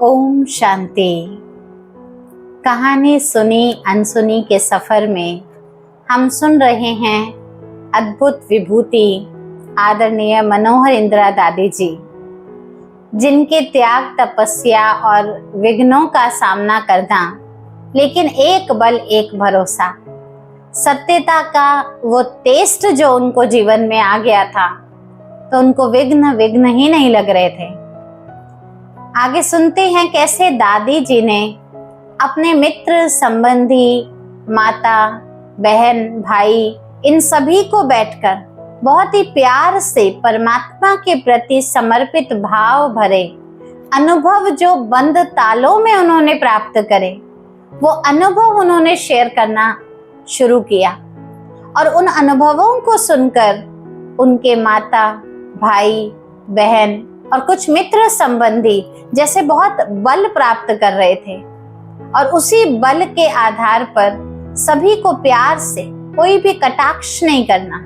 ओम शांति। कहानी सुनी अनसुनी के सफर में हम सुन रहे हैं अद्भुत विभूति आदरणीय मनोहर इंदिरा दादी जी, जिनके त्याग, तपस्या और विघ्नों का सामना करना, लेकिन एक बल एक भरोसा, सत्यता का वो टेस्ट जो उनको जीवन में आ गया था, तो उनको विघ्न ही नहीं लग रहे थे। आगे सुनते हैं कैसे दादी जी ने अपने मित्र, संबंधी, माता, बहन, भाई, इन सभी को बैठकर बहुत ही प्यार से परमात्मा के प्रति समर्पित भाव भरे अनुभव जो बंद तालों में उन्होंने प्राप्त करे, वो अनुभव उन्होंने शेयर करना शुरू किया। और उन अनुभवों को सुनकर उनके माता, भाई, बहन और कुछ मित्र, संबंधी जैसे बहुत बल प्राप्त कर रहे थे, और उसी बल के आधार पर सभी को प्यार से, कोई भी कटाक्ष नहीं करना,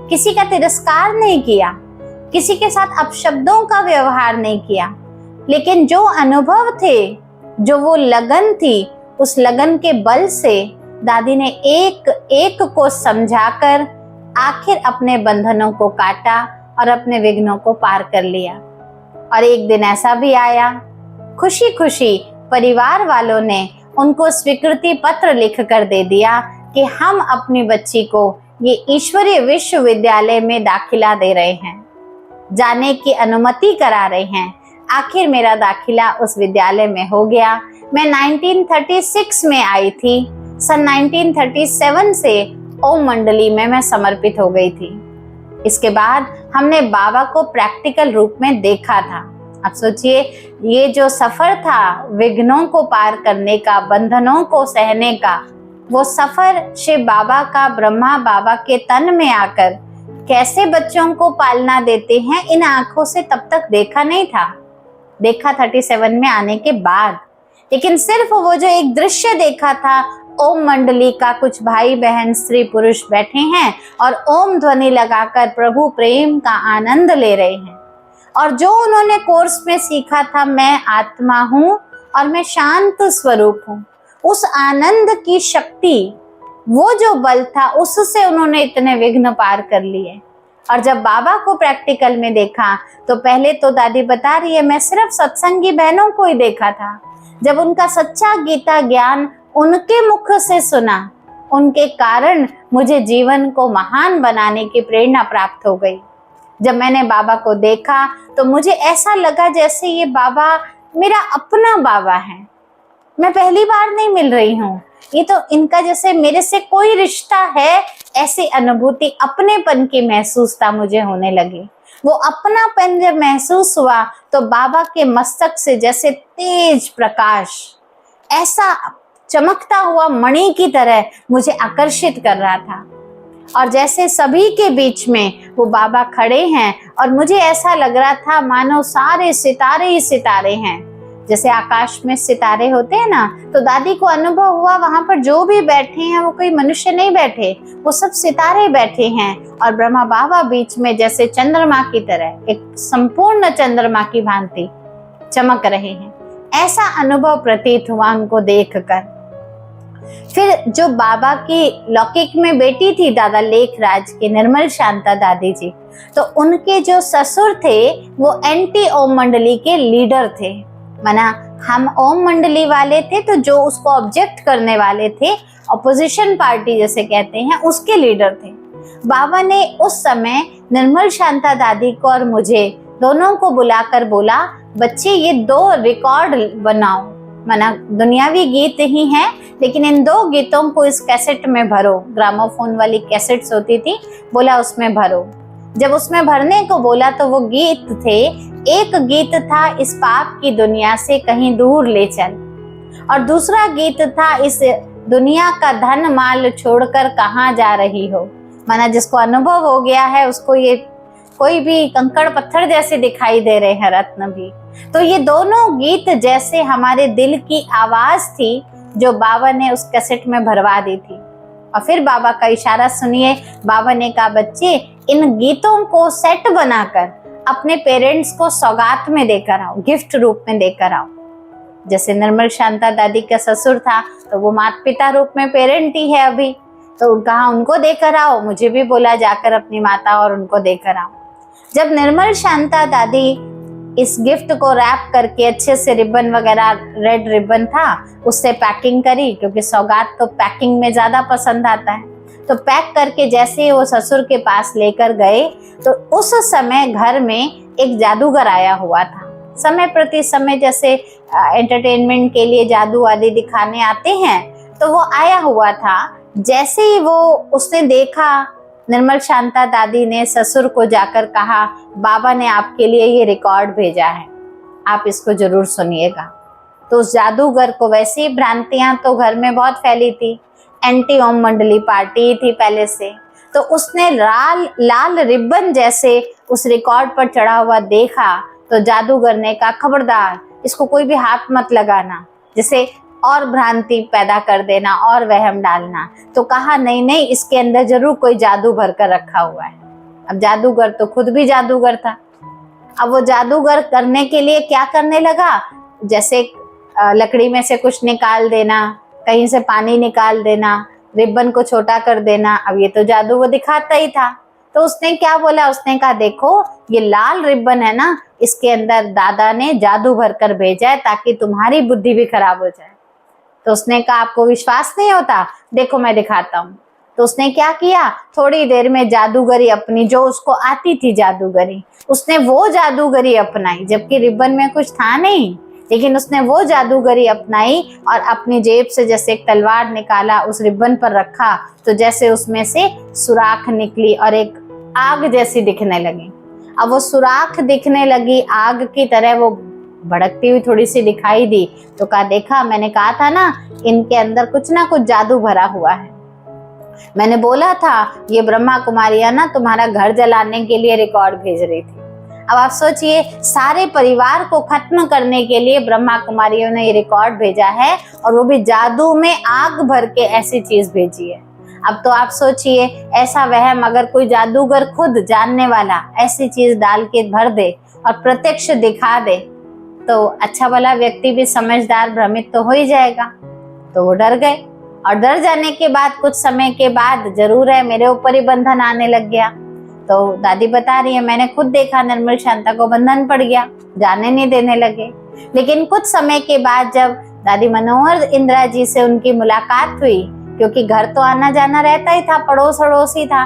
किसी का तिरस्कार नहीं किया, किसी के साथ अपशब्दों का व्यवहार नहीं किया, लेकिन जो अनुभव थे, जो वो लगन थी, उस लगन के बल से दादी ने एक एक को समझाकर आखिर अपने बंधनों को काटा और अपने विघ्नों को पार कर लिया। और एक दिन ऐसा भी आया, खुशी खुशी परिवार वालों ने उनको स्वीकृति पत्र लिख कर दे दिया कि हम अपनी बच्ची को ये ईश्वरीय विश्वविद्यालय में दाखिला दे रहे हैं, जाने की अनुमति करा रहे हैं। आखिर मेरा दाखिला उस विद्यालय में हो गया। मैं 1936 में आई थी। सन 1937 से ओम मंडली में मैं समर्पित हो गई थी। इसके बाद हमने बाबा को प्रैक्टिकल रूप में देखा था। अब सोचिए, ये जो सफर था विघ्नों को पार करने का, बंधनों को सहने का, वो सफर शिव बाबा का ब्रह्मा बाबा के तन में आकर कैसे बच्चों को पालना देते हैं, इन आंखों से तब तक देखा नहीं था। देखा 37 में आने के बाद, लेकिन सिर्फ वो जो एक दृश्य देखा था, ओम मंडली का कुछ भाई बहन, स्त्री पुरुष बैठे हैं और ओम ध्वनि लगाकर प्रभु प्रेम का आनंद ले रहे हैं। और जो उन्होंने कोर्स में सीखा था, मैं आत्मा हूँ और मैं शांत स्वरूप हूँ, उस आनंद की शक्ति, वो जो बल था, उससे उन्होंने इतने विघ्न पार कर लिए। और जब बाबा को प्रैक्टिकल में देखा, तो पहले तो दादी बता रही है, मैं सिर्फ सत्संगी बहनों को ही देखा था। जब उनका सच्चा गीता ज्ञान उनके मुख से सुना, उनके कारण मुझे जीवन को महान बनाने की प्रेरणा प्राप्त हो गई। जब मैंने बाबा को देखा तो मुझे ऐसा लगा जैसे ये बाबा मेरा अपना बाबा है। मैं पहली बार नहीं मिल रही हूँ, ये तो इनका जैसे मेरे से कोई रिश्ता है, ऐसी अनुभूति, अपनेपन की महसूसता मुझे होने लगी। वो अपनापन जब महसूस हुआ तो बाबा के मस्तक से जैसे तेज प्रकाश ऐसा चमकता हुआ मणि की तरह मुझे आकर्षित कर रहा था। और जैसे सभी के बीच में वो बाबा खड़े हैं, और मुझे ऐसा लग रहा था मानो सारे सितारे ही सितारे हैं। जैसे आकाश में सितारे होते हैं ना, तो दादी को अनुभव हुआ वहां पर जो भी बैठे हैं वो कोई मनुष्य नहीं बैठे, वो सब सितारे बैठे हैं। और ब्रह्मा बाबा बीच में जैसे चंद्रमा की तरह, एक संपूर्ण चंद्रमा की भांति चमक रहे हैं। ऐसा अनुभव प्रतीत हुआ उनको देखकर। फिर जो बाबा की लौकिक में बेटी थी दादा लेखराज की, निर्मल शांता दादी जी, तो उनके जो ससुर थे वो एंटी ओम मंडली के लीडर थे। माना हम ओम मंडली वाले थे, तो जो उसको ऑब्जेक्ट करने वाले थे, ऑपोजिशन पार्टी जैसे कहते हैं, उसके लीडर थे। बाबा ने उस समय निर्मल शांता दादी को और मुझे दोनों को बुलाकर बोला, बच्चे ये 2 रिकॉर्ड बनाओ। माना दुनियावी गीत ही हैं, लेकिन इन 2 गीतों को इस कैसेट में भरो। ग्रामोफोन वाली कैसेट्स होती थी, बोला उसमें भरो। जब उसमें भरने को बोला तो वो गीत थे, एक गीत था इस पाप की दुनिया से कहीं दूर ले चल, और दूसरा गीत था इस दुनिया का धन माल छोड़कर कहाँ जा रही हो। माना जिसको अनुभव हो गया है उसको ये कोई भी कंकड़ पत्थर जैसे दिखाई दे रहे हैं, रत्न भी। तो ये दोनों गीत जैसे हमारे दिल की आवाज थी, जो बाबा ने उस कैसेट में भरवा दी थी। और फिर बाबा का इशारा सुनिए, बाबा ने कहा, बच्चे इन गीतों को सेट बनाकर अपने पेरेंट्स को सौगात में देकर आओ, गिफ्ट रूप में देकर आओ। जैसे निर्मल शांता दादी का ससुर था तो वो माता पिता रूप में पेरेंट ही है अभी, तो कहा उनको देकर आओ, मुझे भी बोला जाकर अपनी माता और उनको देकर आओ। जब निर्मल शांता दादी इस गिफ्ट को रैप करके अच्छे से रिबन वगैरह, रेड रिबन था, उससे पैकिंग करी, क्योंकि सौगात तो पैकिंग में ज्यादा पसंद आता है, तो पैक करके जैसे ही वो ससुर के पास लेकर गए तो उस समय घर में एक जादूगर आया हुआ था। समय प्रति समय जैसे एंटरटेनमेंट के लिए जादू आदि दिखाने आते हैं, तो वो आया हुआ था। जैसे ही वो उसने देखा, निर्मल शांता दादी ने ससुर को जाकर कहा, बाबा ने आपके लिए ये रिकॉर्ड भेजा है, आप इसको जरूर सुनिएगा। तो उस जादूगर को, वैसी भ्रांतियां तो घर में बहुत फैली थी, एंटी ओम मंडली पार्टी थी पहले से, तो उसने लाल रिबन जैसे उस रिकॉर्ड पर चढ़ा हुआ देखा, तो जादूगर ने कहा, खबरदार इसको कोई भी हाथ मत लगाना, जिसे और भ्रांति पैदा कर देना और वहम डालना। तो कहा नहीं नहीं, इसके अंदर जरूर कोई जादू भर कर रखा हुआ है। अब जादूगर तो खुद भी जादूगर था। अब वो जादूगर करने के लिए क्या करने लगा, जैसे लकड़ी में से कुछ निकाल देना, कहीं से पानी निकाल देना, रिबन को छोटा कर देना। अब ये तो जादू वो दिखाता ही था। तो उसने क्या बोला, उसने कहा, देखो ये लाल रिबन है ना, इसके अंदर दादा ने जादू भर कर भेजा है ताकि तुम्हारी बुद्धि भी खराब हो जाए। तो उसने कहा, आपको विश्वास नहीं होता, देखो मैं दिखाता हूँ। तो उसने क्या किया, थोड़ी देर में जादूगरी अपनी, जो उसको आती थी जादूगरी, उसने वो जादूगरी अपनाई, जबकि रिबन में कुछ था नहीं, लेकिन उसने वो जादूगरी अपनाई और अपनी जेब से जैसे एक तलवार निकाला, उस रिबन पर रखा, तो जैसे उसमें से सुराख निकली और एक आग जैसी दिखने लगी। अब वो सुराख दिखने लगी, आग की तरह वो भड़कती हुई थोड़ी सी दिखाई दी। तो कहा, देखा मैंने कहा था ना, इनके अंदर कुछ ना कुछ जादू भरा हुआ है। मैंने बोला था ये ब्रह्मा कुमारियां ना तुम्हारा घर जलाने के लिए रिकॉर्ड भेज रही थी। अब आप सोचिए, सारे परिवार को खत्म करने के लिए ब्रह्मा कुमारियों ने ये रिकॉर्ड भेजा है, और वो भी जादू में आग भर के ऐसी चीज भेजी है। अब तो आप सोचिए, ऐसा वहम अगर कोई जादूगर खुद जानने वाला ऐसी चीज डाल के भर दे और प्रत्यक्ष दिखा दे, तो अच्छा भला व्यक्ति भी समझदार भ्रमित तो हो ही जाएगा। तो वो डर गए, और डर जाने के बाद कुछ समय के बाद, जरूर है मेरे ऊपर ही बंधन आने लग गया। तो दादी बता रही है, मैंने खुद देखा निर्मल शांता को बंधन पड़ गया, जाने नहीं देने लगे। लेकिन कुछ समय के बाद जब दादी मनोहर इंदिरा जी से उनकी मुलाकात हुई, क्योंकि घर तो आना जाना रहता ही था, पड़ोस अड़ोस ही था,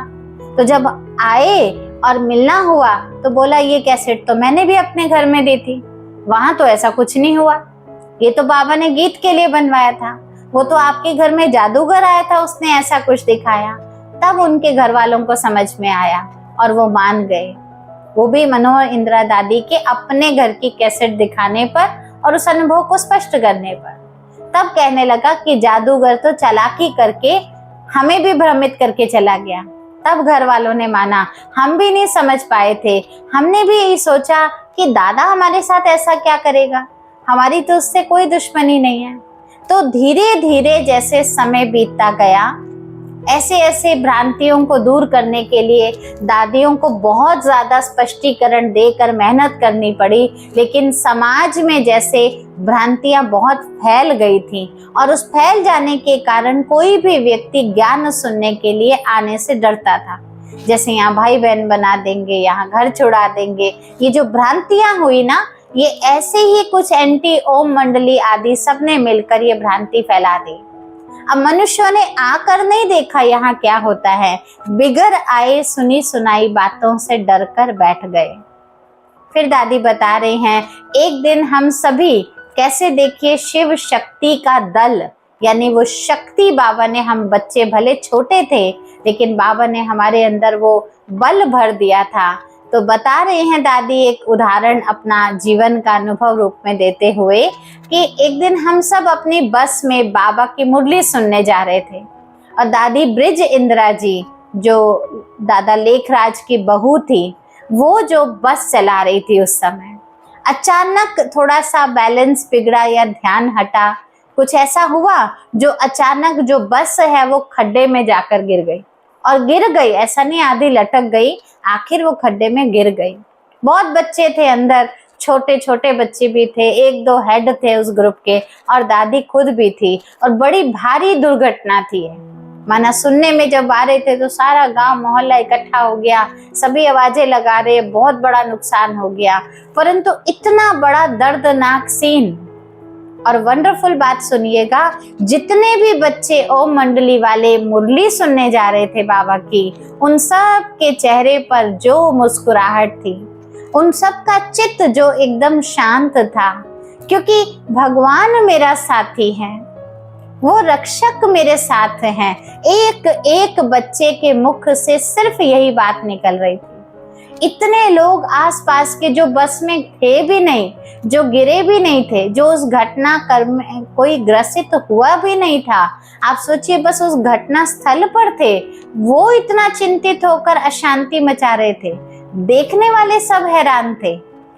तो जब आए और मिलना हुआ तो बोला, ये कैसेट तो मैंने भी अपने घर में दी थी, वहां तो ऐसा कुछ नहीं हुआ, ये तो बाबा ने गीत के लिए बनवाया था, वो तो आपके घर में जादूगर आया था, उसने ऐसा कुछ दिखाया। तब उनके घर वालों को समझ में आया और वो मान गए, वो भी मनोहर इंदिरा दादी के अपने घर की कैसेट दिखाने पर और उस अनुभव को स्पष्ट करने पर। तब कहने लगा कि जादूगर तो चालाकी करके हमें भी भ्रमित करके चला गया। तब घर वालों ने माना, हम भी नहीं समझ पाए थे, हमने भी यही सोचा कि दादा हमारे साथ ऐसा क्या करेगा, हमारी तो उससे कोई दुश्मनी नहीं है। तो धीरे धीरे जैसे समय बीतता गया, ऐसे ऐसे भ्रांतियों को दूर करने के लिए दादियों को बहुत ज्यादा स्पष्टीकरण देकर मेहनत करनी पड़ी। लेकिन समाज में जैसे भ्रांतियां बहुत फैल गई थी, और उस फैल जाने के कारण कोई भी व्यक्ति ज्ञान सुनने के लिए आने से डरता था। जैसे यहाँ भाई बहन बना देंगे, यहाँ घर छुड़ा देंगे, ये जो भ्रांतियां हुई ना, ये ऐसे ही कुछ एंटी ओम मंडली आदि सबने मिलकर ये भ्रांति फैला दी। अब मनुष्यों ने आकर नहीं देखा यहाँ क्या होता है, बिगर आए सुनी सुनाई बातों से डरकर बैठ गए। फिर दादी बता रहे हैं, एक दिन हम सभी कैसे, देखिए, शिव शक्ति का दल, यानी वो शक्ति बाबा ने, हम बच्चे भले छोटे थे लेकिन बाबा ने हमारे अंदर वो बल भर दिया था। तो बता रहे हैं दादी एक उदाहरण अपना जीवन का अनुभव रूप में देते हुए कि एक दिन हम सब अपनी बस में बाबा की मुरली सुनने जा रहे थे, और दादी ब्रिज इंदिरा जी, जो दादा लेखराज की बहू थी, वो जो बस चला रही थी उस समय, अचानक थोड़ा सा बैलेंस बिगड़ा या ध्यान हटा, कुछ ऐसा हुआ जो अचानक जो बस है वो खड्डे में जाकर गिर गई, और गिर गई ऐसा नहीं, आधी लटक गई, आखिर वो खड्डे में गिर गई। बहुत बच्चे थे अंदर, छोटे छोटे बच्चे भी थे, एक दो हेड थे उस ग्रुप के, और दादी खुद भी थी। और बड़ी भारी दुर्घटना थी। माना सुनने में जब आ रहे थे तो सारा गांव मोहल्ला इकट्ठा हो गया, सभी आवाजें लगा रहे, बहुत बड़ा नुकसान हो गया। परंतु इतना बड़ा दर्दनाक सीन, और वंडरफुल बात सुनिएगा, जितने भी बच्चे ओम मंडली वाले मुरली सुनने जा रहे थे बाबा की, उन सब के चेहरे पर जो मुस्कुराहट थी, उन सब का चित्त जो एकदम शांत था, क्योंकि भगवान मेरा साथी है, वो रक्षक मेरे साथ हैं। एक एक बच्चे के मुख से सिर्फ यही बात निकल रही थी। इतने लोग आसपास के जो बस में थे भी नहीं, जो गिरे भी नहीं थे, जो उस घटना कर्म कोई ग्रसित हुआ भी नहीं था, आप सोचिए बस उस घटना स्थल पर थे, वो इतना चिंतित होकर अशांति मचा रहे थे। देखने वाले सब हैरान थे,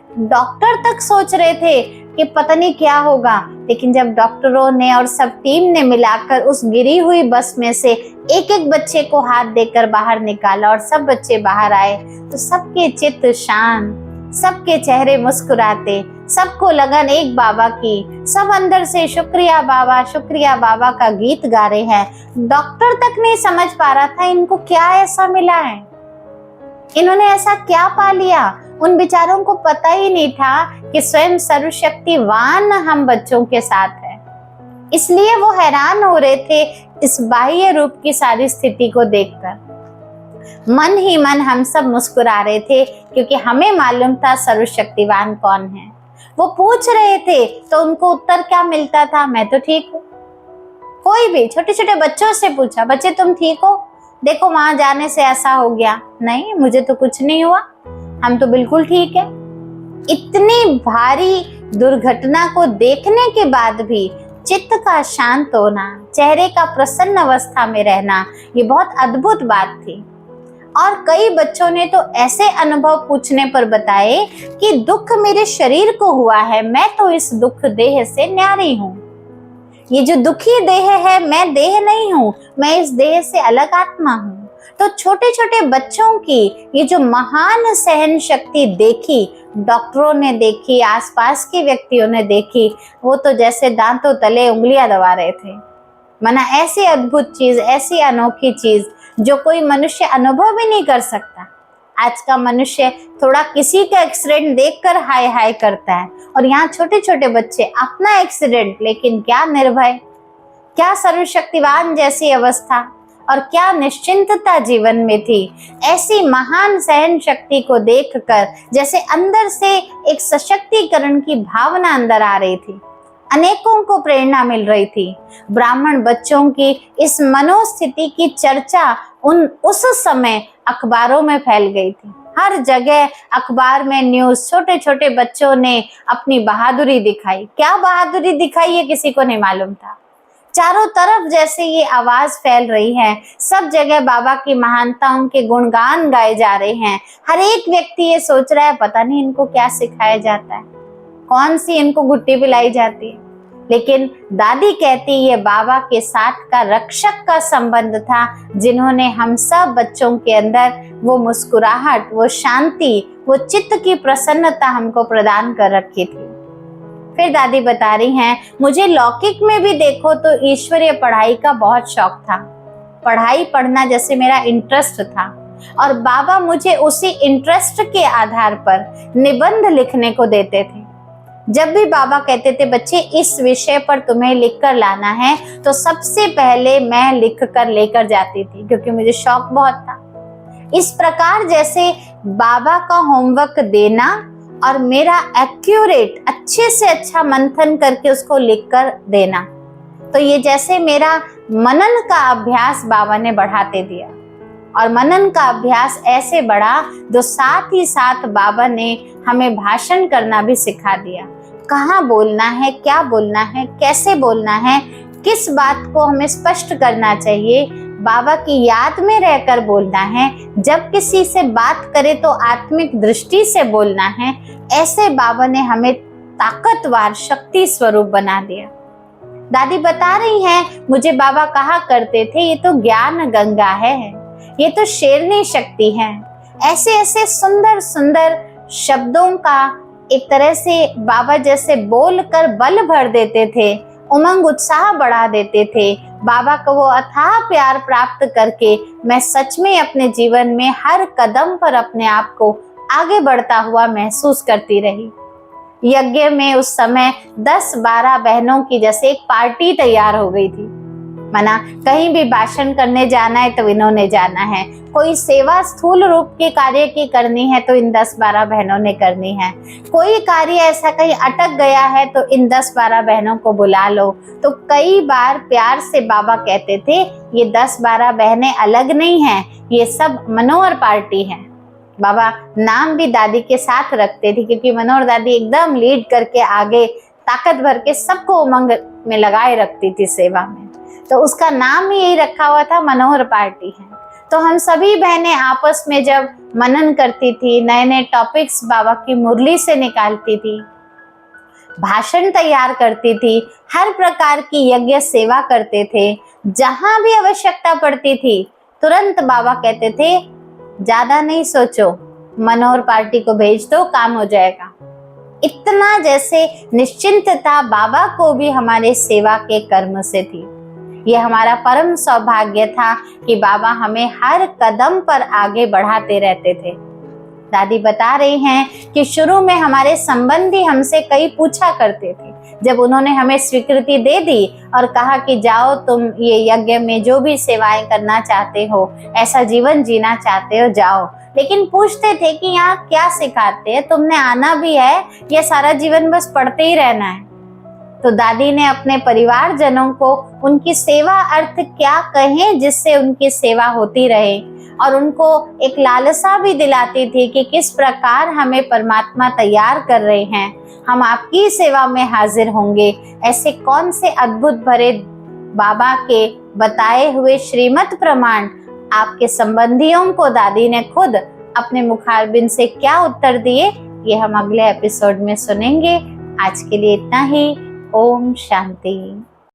डॉक्टर तक सोच रहे थे कि पता नहीं क्या होगा। लेकिन जब डॉक्टरों ने और सब टीम ने मिलाकर उस गिरी हुई बस में से एक एक बच्चे को हाथ देकर बाहर निकाला और सब बच्चे बाहर आए, तो सबके चित्त शांत, सबके चेहरे मुस्कुराते, सबको लगन एक बाबा की, सब अंदर से शुक्रिया बाबा का गीत गा रहे हैं। डॉक्टर तक नहीं समझ पा रहा था इनको क्या ऐसा मिला है, इन्होंने ऐसा क्या पा लिया। उन बेचारों को पता ही नहीं था कि स्वयं सर्वशक्तिवान हम बच्चों के साथ है। इसलिए वो हैरान हो रहे थे इस बाह्य रूप की सारी स्थिति को देखकर। मन ही मन हम सब मुस्कुरा रहे थे, क्योंकि हमें मालूम था सर्वशक्तिवान कौन है। वो पूछ रहे थे तो उनको उत्तर क्या मिलता था, मैं तो ठीक हूँ। कोई भी छोटे छोटे बच्चों से पूछा, बच्चे तुम ठीक हो, देखो वहां जाने से ऐसा हो गया, नहीं मुझे तो कुछ नहीं हुआ, हम तो बिल्कुल ठीक है। इतनी भारी दुर्घटना को देखने के बाद भी चित्त का शांत होना, चेहरे का प्रसन्न अवस्था में रहना, ये बहुत अद्भुत बात थी। और कई बच्चों ने तो ऐसे अनुभव पूछने पर बताए कि दुख मेरे शरीर को हुआ है, मैं तो इस दुख देह से न्यारी हूँ। ये जो दुखी देह है, मैं देह नहीं हूँ, मैं इस देह से अलग आत्मा हूँ। तो छोटे छोटे बच्चों की ये जो महान सहन शक्ति देखी, डॉक्टरों ने देखी, आसपास के व्यक्तियों ने देखी, वो तो जैसे दांतों तले उंगलियां दबा रहे थे। माना ऐसी अद्भुत चीज, ऐसी अनोखी चीज जो कोई मनुष्य अनुभव भी नहीं कर सकता। आज का मनुष्य थोड़ा किसी का एक्सीडेंट देखकर हाय हाय करता है, और यहाँ छोटे छोटे बच्चे अपना एक्सीडेंट, लेकिन क्या निर्भय, क्या सर्वशक्तिवान जैसी अवस्था, और क्या निश्चिंतता जीवन में थी। ऐसी महान सहन शक्ति को देखकर जैसे अंदर से एक सशक्तिकरण की भावना अंदर आ रही थी, अनेकों को प्रेरणा मिल रही थी। ब्राह्मण बच्चों की इस मनोस्थिति की चर्चा उस समय अखबारों में फैल गई थी। हर जगह अखबार में न्यूज, छोटे छोटे बच्चों ने अपनी बहादुरी दिखाई। क्या बहादुरी दिखाई ये किसी को नहीं मालूम था। चारों तरफ जैसे ये आवाज फैल रही है, सब जगह बाबा की महानताओं के गुणगान गाए जा रहे हैं। हर एक व्यक्ति ये सोच रहा है पता नहीं इनको क्या सिखाया जाता है, कौन सी इनको गुट्टी पिलाई जाती है। लेकिन दादी कहती ये बाबा के साथ का रक्षक का संबंध था, जिन्होंने हम सब बच्चों के अंदर वो मुस्कुराहट, वो शांति, वो चित्त की प्रसन्नता हमको प्रदान कर रखी थी। फिर दादी बता रही हैं, मुझे लौकिक में भी देखो तो ईश्वरीय पढ़ाई का बहुत शौक था। पढ़ाई पढ़ना जैसे मेरा इंटरेस्ट था, और बाबा मुझे उसी इंटरेस्ट के आधार पर निबंध लिखने को देते थे। जब भी बाबा कहते थे बच्चे इस विषय पर तुम्हें लिख कर लाना है, तो सबसे पहले मैं लिख कर लेकर जाती थी, क्योंकि मुझे शौक बहुत था। इस प्रकार जैसे बाबा का होमवर्क देना और मेरा एक्यूरेट, अच्छे से अच्छा मंथन करके उसको लिख कर देना, तो ये जैसे मेरा मनन का अभ्यास बाबा ने बढ़ाते दिया। और मनन का अभ्यास ऐसे बढ़ा, जो साथ ही साथ बाबा ने हमें भाषण करना भी सिखा दिया। कहाँ बोलना है, क्या बोलना है, कैसे बोलना है, किस बात को हमें स्पष्ट करना चाहिए, बाबा की याद में रहकर बोलना है। जब किसी से बात करे तो आत्मिक दृष्टि से बोलना है। ऐसे बाबा ने हमें ताकतवर शक्ति स्वरूप बना दिया। दादी बता रही हैं, मुझे बाबा कहा करते थे ये तो ज्ञान गंगा है, ये तो शेरनी शक्ति है। ऐसे ऐसे सुंदर सुंदर शब्दों का एक तरह से बाबा जैसे बोलकर बल भर देते थे, उमंग उत्साह बढ़ा देते थे। बाबा को वो अथाह प्यार प्राप्त करके मैं सच में अपने जीवन में हर कदम पर अपने आप को आगे बढ़ता हुआ महसूस करती रही। यज्ञ में उस समय 10-12 बहनों की जैसे एक पार्टी तैयार हो गई थी। माना कहीं भी भाषण करने जाना है तो इन्होंने जाना है, कोई सेवा स्थूल रूप के कार्य की करनी है तो इन 10-12 बहनों ने करनी है, कोई कार्य ऐसा कहीं अटक गया है तो इन 10-12 बहनों को बुला लो। तो कई बार प्यार से बाबा कहते थे ये 10-12 बहनें अलग नहीं हैं, ये सब मनोहर पार्टी है। बाबा नाम भी दादी के साथ रखते थे क्योंकि मनोहर दादी एकदम लीड करके आगे ताकत भर के सबको उमंग में लगाए रखती थी सेवा में, तो उसका नाम ही यही रखा हुआ था, मनोहर पार्टी है। तो हम सभी बहनें आपस में जब मनन करती थी, नए नए टॉपिक्स बाबा की मुरली से निकालती थी, भाषण तैयार करती थी, हर प्रकार की यज्ञ सेवा करते थे, जहां भी आवश्यकता पड़ती थी तुरंत बाबा कहते थे ज्यादा नहीं सोचो, मनोहर पार्टी को भेज दो, काम हो जाएगा। इतना जैसे निश्चिंतता बाबा को भी हमारे सेवा के कर्म से थी। ये हमारा परम सौभाग्य था कि बाबा हमें हर कदम पर आगे बढ़ाते रहते थे। दादी बता रही हैं कि शुरू में हमारे संबंधी हमसे कई पूछा करते थे, जब उन्होंने हमें स्वीकृति दे दी और कहा कि जाओ तुम ये यज्ञ में जो भी सेवाएं करना चाहते हो, ऐसा जीवन जीना चाहते हो, जाओ। लेकिन पूछते थे कि यहाँ क्या सिखाते हैं, तुमने आना भी है या सारा जीवन बस पढ़ते ही रहना है। तो दादी ने अपने परिवारजनों को उनकी सेवा अर्थ क्या कहें जिससे उनकी सेवा होती रहे, और उनको एक लालसा भी दिलाती थी कि किस प्रकार हमें परमात्मा तैयार कर रहे हैं, हम आपकी सेवा में हाजिर होंगे। ऐसे कौन से अद्भुत भरे बाबा के बताए हुए श्रीमत प्रमाण आपके संबंधियों को दादी ने खुद अपने मुखारबिंद से क्या उत्तर दिए, ये हम अगले एपिसोड में सुनेंगे। आज के लिए इतना ही। ओम शांति।